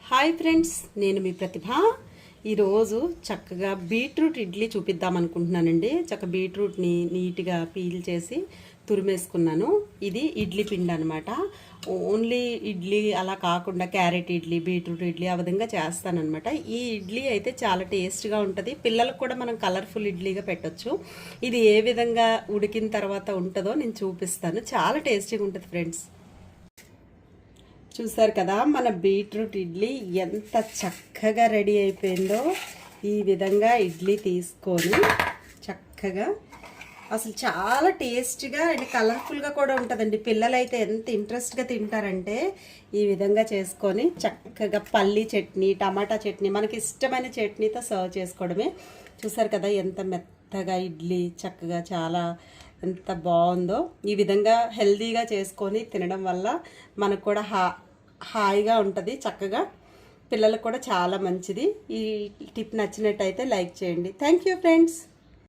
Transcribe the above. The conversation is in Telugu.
హాయ్ ఫ్రెండ్స్, నేను మీ ప్రతిభ. ఈరోజు చక్కగా బీట్రూట్ ఇడ్లీ చూపిద్దాం అనుకుంటున్నానండి. చక్కగా బీట్రూట్ని నీట్గా పీల్ చేసి తురిమేసుకున్నాను. ఇది ఇడ్లీ పిండి అనమాట. ఓన్లీ ఇడ్లీ అలా కాకుండా క్యారెట్ ఇడ్లీ, బీట్రూట్ ఇడ్లీ ఆ విధంగా చేస్తానన్నమాట. ఈ ఇడ్లీ అయితే చాలా టేస్ట్గా ఉంటుంది. పిల్లలకు కూడా మనం కలర్ఫుల్ ఇడ్లీగా పెట్టచ్చు. ఇది ఏ విధంగా ఉడికిన తర్వాత ఉంటుందో నేను చూపిస్తాను. చాలా టేస్టీగా ఉంటుంది ఫ్రెండ్స్. చూసారు కదా, మన బీట్రూట్ ఇడ్లీ ఎంత చక్కగా రెడీ అయిపోయిందో. ఈ విధంగా ఇడ్లీ తీసుకొని చక్కగా అసలు చాలా టేస్ట్గా అండ్ కలర్ఫుల్గా కూడా ఉంటుందండి. పిల్లలైతే ఎంత ఇంట్రెస్ట్గా తింటారంటే ఈ విధంగా చేసుకొని చక్కగా పల్లీ చట్నీ, టమాటా చట్నీ, మనకి ఇష్టమైన చట్నీతో సర్వ్ చేసుకోవడమే. చూసారు కదా ఎంత మెత్తగా ఇడ్లీ చక్కగా చాలా ఎంత బాగుందో. ఈ విధంగా హెల్తీగా చేసుకొని తినడం వల్ల మనకు కూడా హాయిగా ఉంటుంది. చక్కగా పిల్లలకు కూడా చాలా మంచిది. ఈ టిప్ నచ్చినట్టయితే లైక్ చేయండి. Thank you friends.